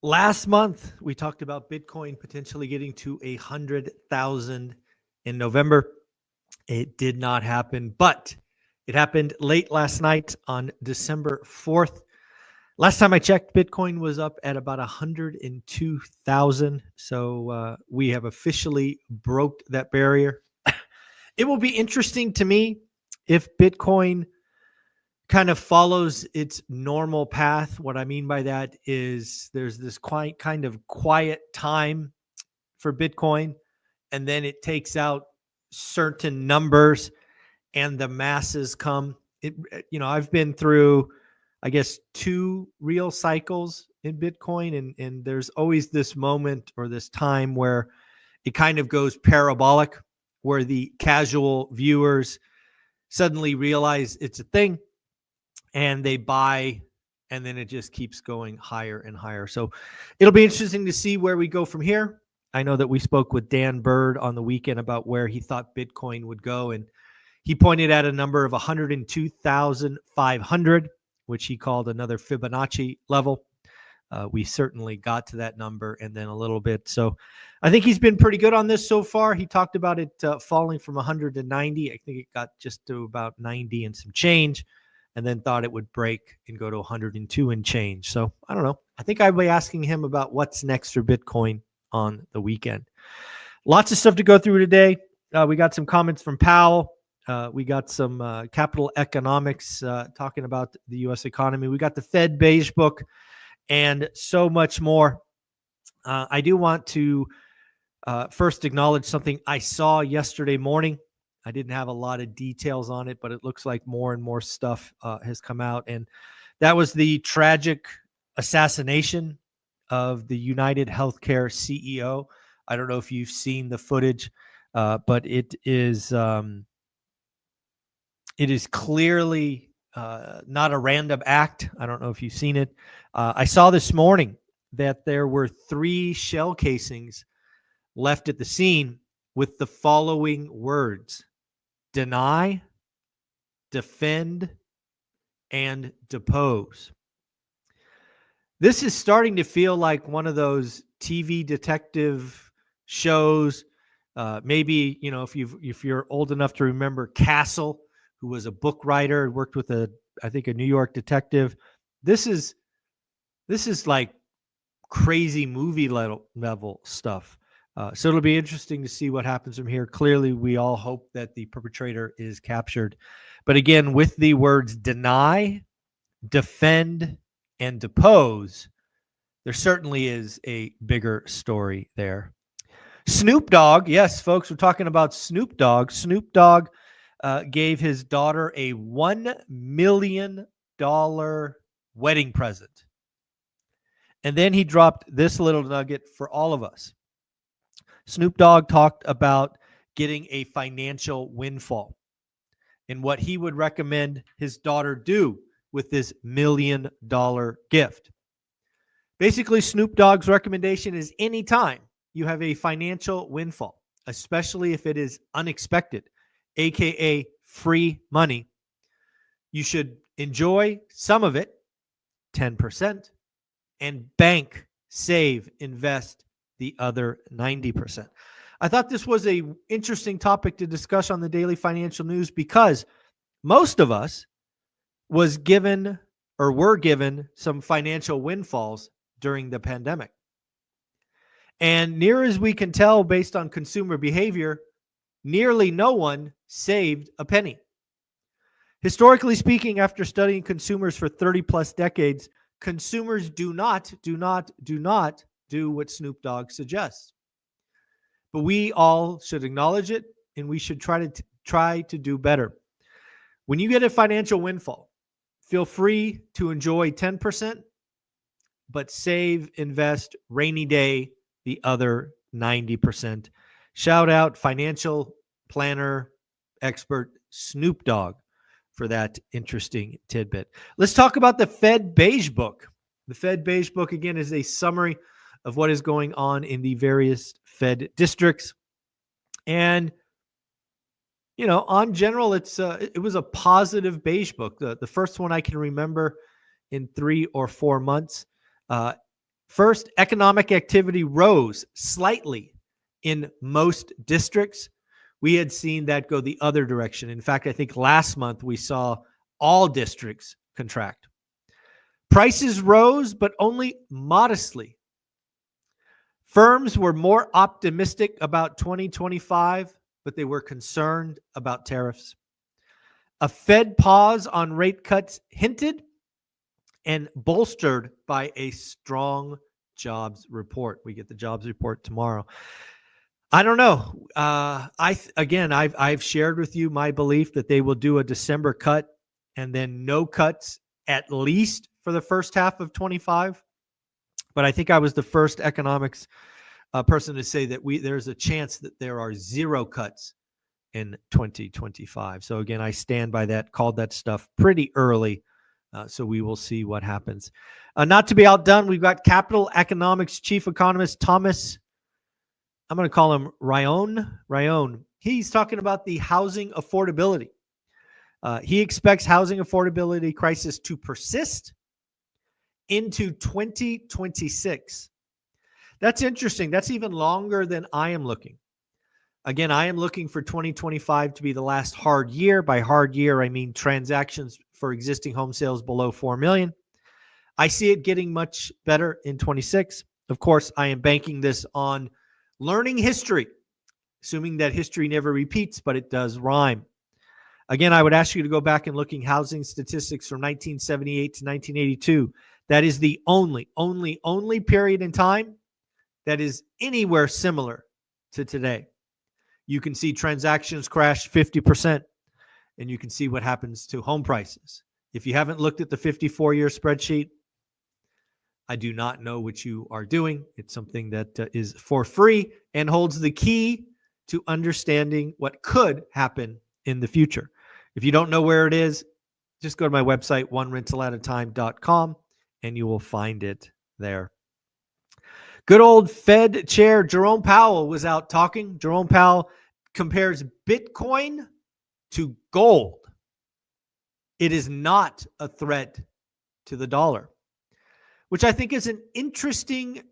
Last month, we talked about Bitcoin potentially getting to 100,000 in November. It did not happen, but it happened late last night on December 4th. Last time I checked, Bitcoin was up at about 102,000. So we have officially broke that barrier. It will be interesting to me if Bitcoin kind of follows its normal path. What I mean by that is there's this kind of quiet time for Bitcoin, and then it takes out certain numbers and the masses come. I've been through, I guess, two real cycles in Bitcoin, and there's always this moment or this time where it kind of goes parabolic, where the casual viewers suddenly realize it's a thing and they buy, and then it just keeps going higher and higher. So it'll be interesting to see where we go from here. I know that we spoke with Dan Bird on the weekend about where he thought Bitcoin would go, and he pointed at a number of 102,500, which he called another Fibonacci level. We certainly got to that number and then a little bit. So I think he's been pretty good on this so far. He talked about it falling from 100 to 90. I think it got just to about 90 and some change, and then thought it would break and go to 102 and change. So I don't know. I think I'll be asking him about what's next for Bitcoin on the weekend. Lots of stuff to go through today. We got some comments from Powell. We got some capital economics talking about the U.S. economy. We got the Fed Beige Book and so much more. I do want to first acknowledge something I saw yesterday morning. I didn't have a lot of details on it, but it looks like more and more stuff has come out. And that was the tragic assassination of the United Healthcare CEO. I don't know if you've seen the footage, but it is clearly not a random act. I don't know if you've seen it. I saw this morning that there were 3 shell casings left at the scene with the following words: deny, defend, and depose. This is starting to feel like one of those TV detective shows. Maybe, if you're old enough to remember Castle, who was a book writer, worked with a New York detective. This is like crazy movie level stuff. So it'll be interesting to see what happens from here. Clearly, we all hope that the perpetrator is captured. But again, with the words deny, defend, and depose, there certainly is a bigger story there. Snoop Dogg, yes, folks, we're talking about Snoop Dogg. Snoop Dogg gave his daughter a $1 million wedding present. And then he dropped this little nugget for all of us. Snoop Dogg talked about getting a financial windfall and what he would recommend his daughter do with this $1 million gift. Basically, Snoop Dogg's recommendation is anytime you have a financial windfall, especially if it is unexpected, aka free money, you should enjoy some of it, 10%, and bank, save, invest the other 90%. I thought this was an interesting topic to discuss on the Daily Financial News because most of us were given some financial windfalls during the pandemic. And near as we can tell based on consumer behavior, nearly no one saved a penny. Historically speaking, after studying consumers for 30 plus decades, consumers do not do what Snoop Dogg suggests. But we all should acknowledge it, and we should try to do better. When you get a financial windfall, feel free to enjoy 10%, but save, invest, rainy day, the other 90%. Shout out financial planner expert Snoop Dogg for that interesting tidbit. Let's talk about the Fed Beige Book. The Fed Beige Book, again, is a summary of what is going on in the various Fed districts. And, on general, it was a positive beige book. The first one I can remember in 3 or 4 months. First, economic activity rose slightly in most districts. We had seen that go the other direction. In fact, I think last month we saw all districts contract. Prices rose, but only modestly. Firms were more optimistic about 2025, but they were concerned about tariffs. A Fed pause on rate cuts hinted and bolstered by a strong jobs report. We get the jobs report tomorrow. I don't know. I've shared with you my belief that they will do a December cut and then no cuts at least for the first half of 25. But I think I was the first economics person to say that there's a chance that there are zero cuts in 2025. So again, I stand by that. Called that stuff pretty early. So we will see what happens. Not to be outdone, we've got Capital Economics Chief Economist Thomas. I'm going to call him Ryan. He's talking about the housing affordability. He expects housing affordability crisis to persist into 2026. That's interesting. That's even longer than I am looking. Again, I am looking for 2025 to be the last hard year. By hard year, I mean transactions for existing home sales below 4 million. I see it getting much better in 26. Of course, I am banking this on learning history, assuming that history never repeats, but it does rhyme. Again, I would ask you to go back and looking housing statistics from 1978 to 1982. That is the only period in time that is anywhere similar to today. You can see transactions crash 50%, and you can see what happens to home prices. If you haven't looked at the 54-year spreadsheet, I do not know what you are doing. It's something that is for free and holds the key to understanding what could happen in the future. If you don't know where it is, just go to my website, onerentalatatime.com, and you will find it there. Good old Fed Chair Jerome Powell was out talking. Jerome Powell compares Bitcoin to gold. It is not a threat to the dollar, which I think is an interesting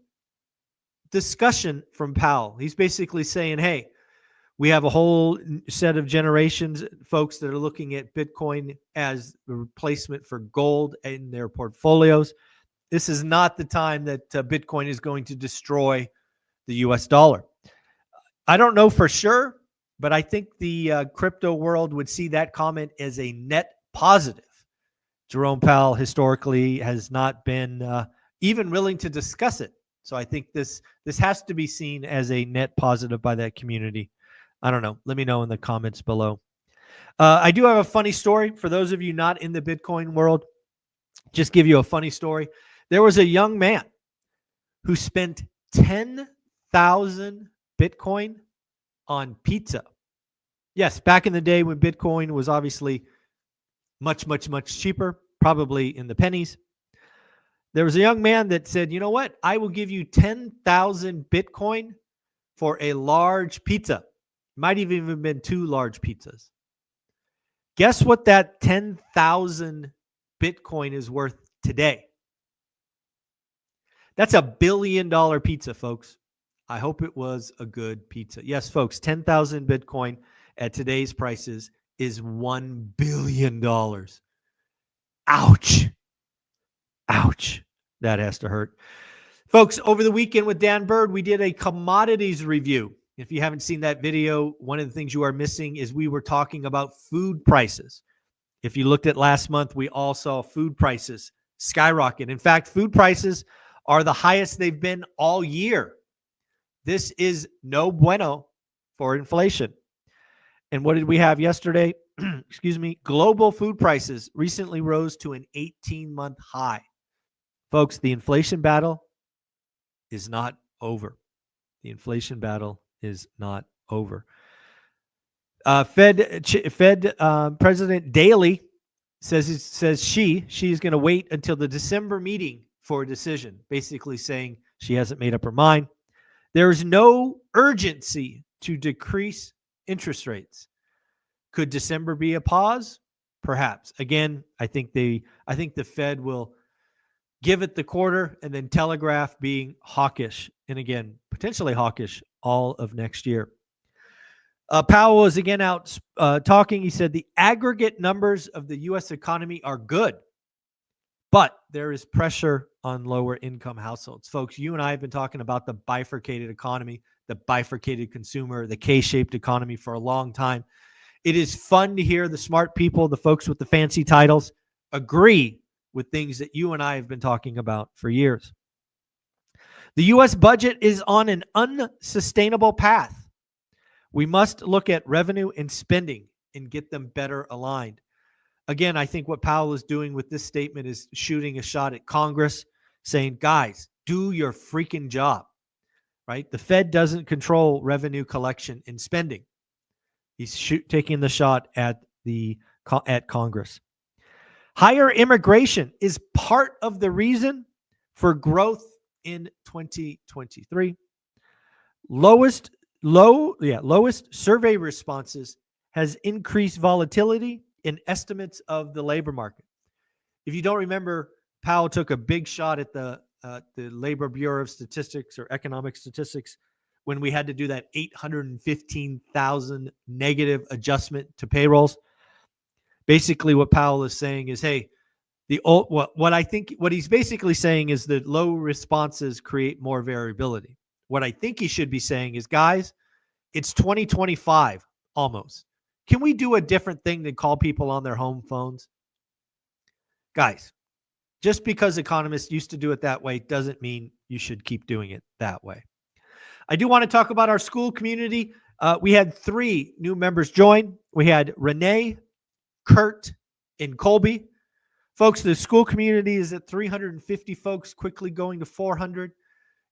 discussion from Powell. He's basically saying, hey, we have a whole set of generations, folks that are looking at Bitcoin as a replacement for gold in their portfolios. This is not the time that Bitcoin is going to destroy the US dollar. I don't know for sure, but I think the crypto world would see that comment as a net positive. Jerome Powell historically has not been even willing to discuss it. So I think this has to be seen as a net positive by that community. I don't know. Let me know in the comments below. I do have a funny story for those of you not in the Bitcoin world. Just give you a funny story. There was a young man who spent 10,000 Bitcoin on pizza. Yes, back in the day when Bitcoin was obviously much, much, much cheaper, probably in the pennies. There was a young man that said, you know what? I will give you 10,000 Bitcoin for a large pizza. Might have even been 2 large pizzas. Guess what that 10,000 Bitcoin is worth today? That's $1 billion pizza, folks. I hope it was a good pizza. Yes, folks, 10,000 Bitcoin at today's prices is $1 billion. Ouch. Ouch. That has to hurt. Folks, over the weekend with Dan Bird, we did a commodities review. If you haven't seen that video, one of the things you are missing is we were talking about food prices. If you looked at last month, we all saw food prices skyrocket. In fact, food prices are the highest they've been all year. This is no bueno for inflation. And what did we have yesterday? Excuse me. Global food prices recently rose to an 18-month high. Folks, the inflation battle is not over. The inflation battle is not over. Fed President Daly says she's going to wait until the December meeting for a decision, basically saying she hasn't made up her mind. There is no urgency to decrease interest rates. Could December be a pause? Perhaps. Again, I think the Fed will give it the quarter, and then telegraph being hawkish, and again, potentially hawkish all of next year. Powell was again out talking. He said the aggregate numbers of the U.S. economy are good, but there is pressure on lower income households. Folks, you and I have been talking about the bifurcated economy, the bifurcated consumer, the K-shaped economy for a long time. It is fun to hear the smart people, the folks with the fancy titles, agree with things that you and I have been talking about for years. The U.S. budget is on an unsustainable path. We must look at revenue and spending and get them better aligned. Again, I think what Powell is doing with this statement is shooting a shot at Congress, saying, guys, do your freaking job, right? The Fed doesn't control revenue collection and spending. He's taking the shot at Congress. Higher immigration is part of the reason for growth in 2023. Lowest survey responses has increased volatility in estimates of the labor market. If you don't remember, Powell took a big shot at the Labor Bureau of Statistics or Economic Statistics when we had to do that 815,000 negative adjustment to payrolls. Basically, what Powell is saying is, hey, what he's basically saying is that low responses create more variability. What I think he should be saying is, guys, it's 2025 almost. Can we do a different thing than call people on their home phones? Guys, just because economists used to do it that way doesn't mean you should keep doing it that way. I do want to talk about our school community. We had 3 new members join. We had Renee, Kurt, and Colby. Folks, the school community is at 350 folks, quickly going to 400.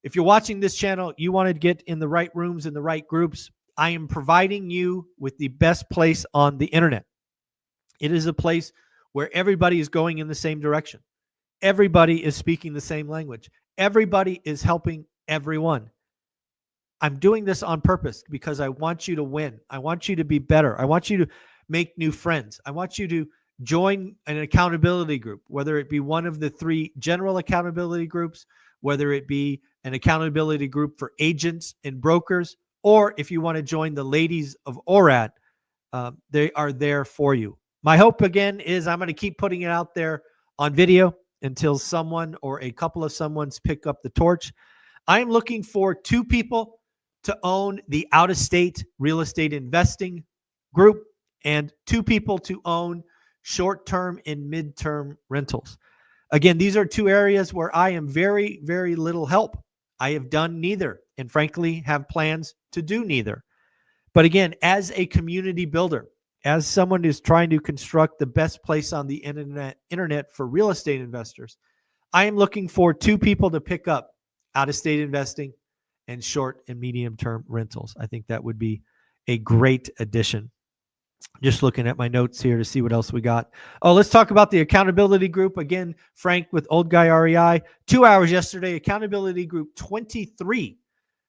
If you're watching this channel, you want to get in the right rooms, in the right groups, I am providing you with the best place on the internet. It is a place where everybody is going in the same direction. Everybody is speaking the same language. Everybody is helping everyone. I'm doing this on purpose because I want you to win. I want you to be better. I want you to make new friends. I want you to join an accountability group, whether it be one of the 3 general accountability groups, whether it be an accountability group for agents and brokers, or if you want to join the ladies of ORAT, they are there for you. My hope, again, is I'm going to keep putting it out there on video until someone or a couple of someone's pick up the torch. I am looking for 2 people to own the out-of-state real estate investing group and 2 people to own short-term and mid-term rentals. Again, these are 2 areas where I am very, very little help. I have done neither and frankly have plans to do neither. But again, as a community builder, as someone who's trying to construct the best place on the internet for real estate investors, I am looking for 2 people to pick up out-of-state investing and short and medium-term rentals. I think that would be a great addition. Just looking at my notes here to see what else we got. Oh, let's talk about the accountability group. Again, Frank with Old Guy REI. 2 hours yesterday, accountability group 23.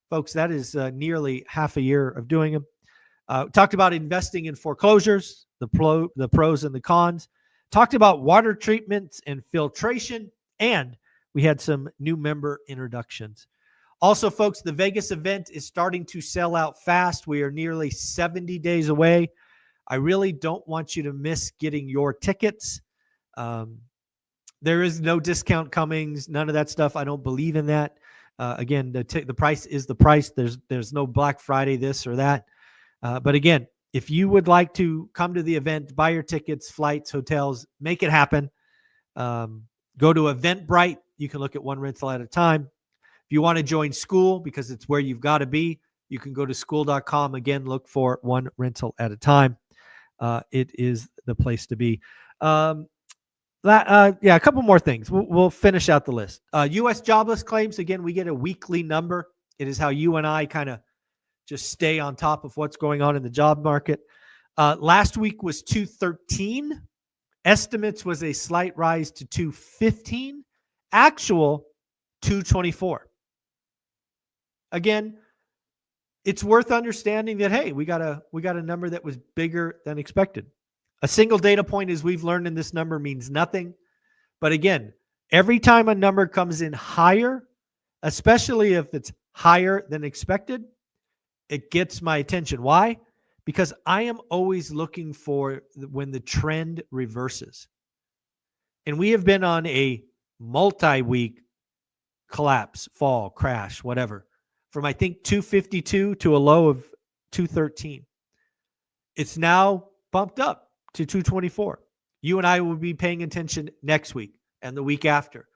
Folks, that is nearly half a year of doing them. Talked about investing in foreclosures, the pros and the cons. Talked about water treatment and filtration. And we had some new member introductions. Also, folks, the Vegas event is starting to sell out fast. We are nearly 70 days away. I really don't want you to miss getting your tickets. There is no discount coming, none of that stuff. I don't believe in that. Again, the price is the price. There's no Black Friday this or that. But again, if you would like to come to the event, buy your tickets, flights, hotels, make it happen. Go to Eventbrite. You can look at one rental at a time. If you want to join school because it's where you've got to be, you can go to school.com. Again, look for one rental at a time. It is the place to be. A couple more things. We'll finish out the list. U.S. jobless claims. Again, we get a weekly number. It is how you and I kind of just stay on top of what's going on in the job market. Last week was 213. Estimates was a slight rise to 215. Actual 224. Again, it's worth understanding that, hey, we got a number that was bigger than expected. A single data point, as we've learned in this number, means nothing. But again, Every time a number comes in higher, especially if it's higher than expected, it gets my attention. Why? Because I am always looking for when the trend reverses. And we have been on a multi-week collapse, fall, crash, whatever, from I think 252 to a low of 213. It's now bumped up to 224. You and I will be paying attention next week and the week after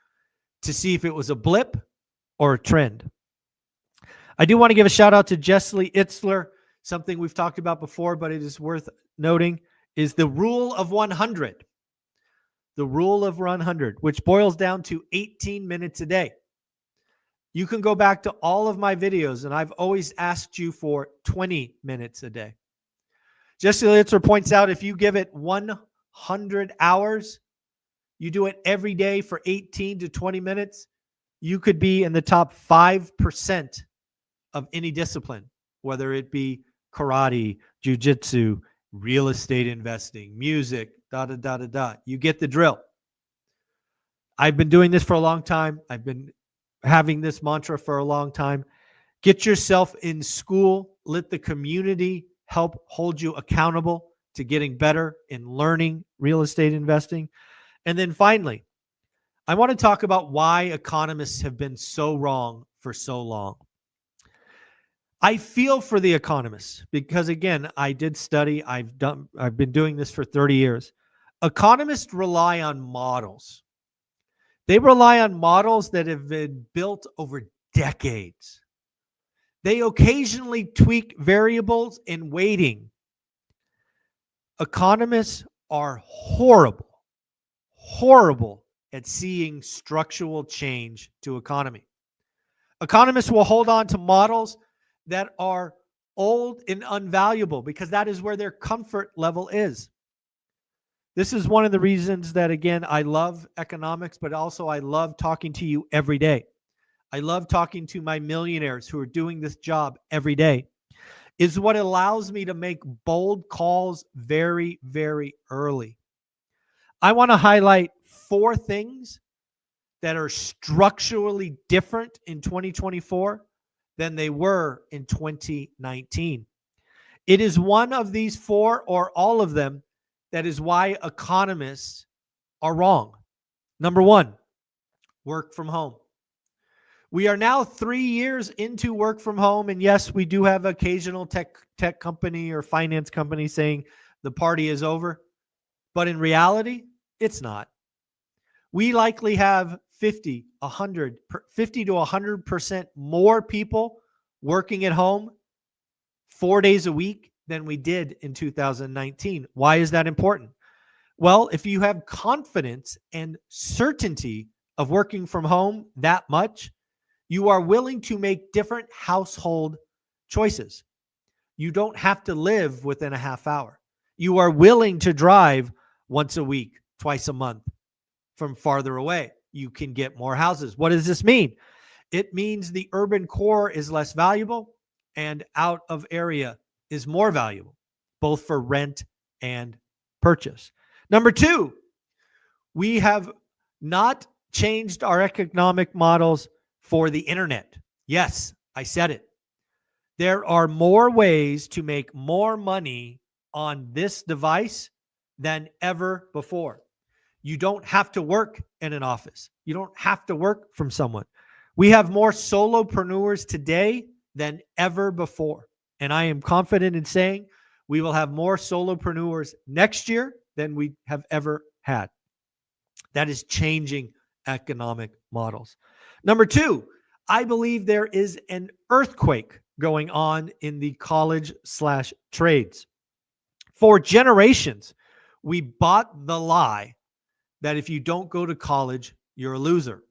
to see if it was a blip or a trend. I do want to give a shout out to Jessley Itzler. Something we've talked about before, but it is worth noting, is the rule of 100. The rule of 100, which boils down to 18 minutes a day. You can go back to all of my videos, and I've always asked you for 20 minutes a day. Jessley Itzler points out if you give it 100 hours, you do it every day for 18 to 20 minutes, you could be in the top 5% of any discipline, whether it be karate, jiu-jitsu, real estate investing, music, You get the drill. I've been doing this for a long time. I've been having this mantra for a long time. Get yourself in school. Let the community help hold you accountable to getting better in learning real estate investing. And then finally, I want to talk about why economists have been so wrong for so long. I feel for the economists because, again, I did study. I've been doing this for 30 years. Economists rely on models. They rely on models that have been built over decades. They occasionally tweak variables in weighting. Economists are horrible at seeing structural change to economy. Economists will hold on to models that are old and unvaluable because that is where their comfort level is. This is one of the reasons that, again, I love economics, but also I love talking to you every day. I love talking to my millionaires who are doing this job every day. Is what allows me to make bold calls very, very early. I want to highlight 4 things that are structurally different in 2024 than they were in 2019. It is one of these 4 or all of them that is why economists are wrong. Number 1, work from home. We are now 3 years into work from home, and yes, we do have occasional tech company or finance company saying the party is over, but in reality, it's not. We likely have 50 to 100% more people working at home 4 days a week than we did in 2019. Why is that important? Well, if you have confidence and certainty of working from home that much, you are willing to make different household choices. You don't have to live within a half hour. You are willing to drive once a week, twice a month from farther away. You can get more houses. What does this mean? It means the urban core is less valuable and out of area is more valuable, both for rent and purchase. Number 2, we have not changed our economic models for the internet. Yes, I said it. There are more ways to make more money on this device than ever before. You don't have to work in an office. You don't have to work from someone. We have more solopreneurs today than ever before. And I am confident in saying we will have more solopreneurs next year than we have ever had. That is changing economic models. Number 2, I believe there is an earthquake going on in the college/trades. For generations, we bought the lie that if you don't go to college, you're a loser.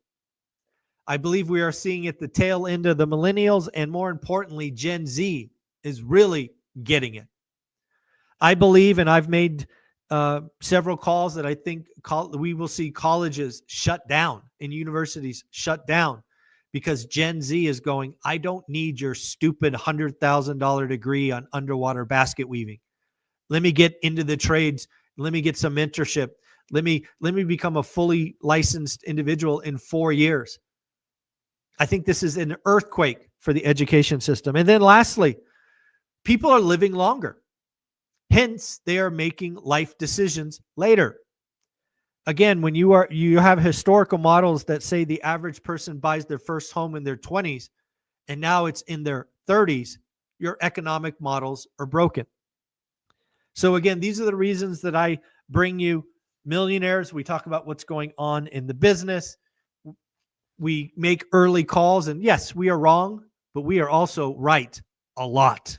I believe we are seeing at the tail end of the millennials, and more importantly, Gen Z is really getting it. I believe, and I've made several calls that I think we will see colleges shut down and universities shut down because Gen Z is going, I don't need your stupid $100,000 degree on underwater basket weaving. Let me get into the trades. Let me get some mentorship. Let me become a fully licensed individual in 4 years. I think this is an earthquake for the education system. And then lastly, people are living longer. Hence, they are making life decisions later. Again, when you have historical models that say the average person buys their first home in their 20s and now it's in their 30s, your economic models are broken. So again, these are the reasons that I bring you Millionaires. We talk about what's going on in the business. We make early calls, and yes, we are wrong, but we are also right a lot.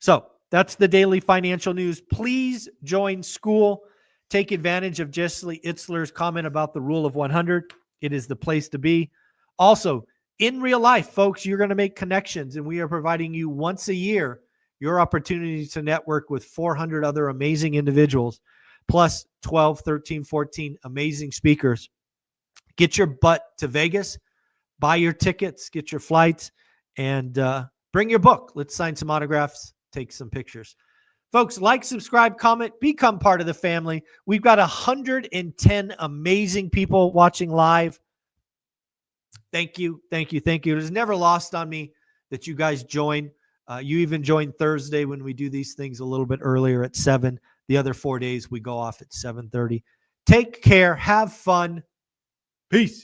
So that's the daily financial news. Please join school. Take advantage of Jessley Itzler's comment about the rule of 100. It is the place to be. Also, in real life, folks, you're going to make connections, and we are providing you once a year your opportunity to network with 400 other amazing individuals, plus 12, 13, 14 amazing speakers. Get your butt to Vegas, buy your tickets, get your flights, and bring your book. Let's sign some autographs, take some pictures. Folks, like, subscribe, comment, become part of the family. We've got 110 amazing people watching live. Thank you, thank you, thank you. It is never lost on me that you guys join. You even join Thursday when we do these things a little bit earlier at 7. The other 4 days we go off at 7:30. Take care. Have fun. Peace.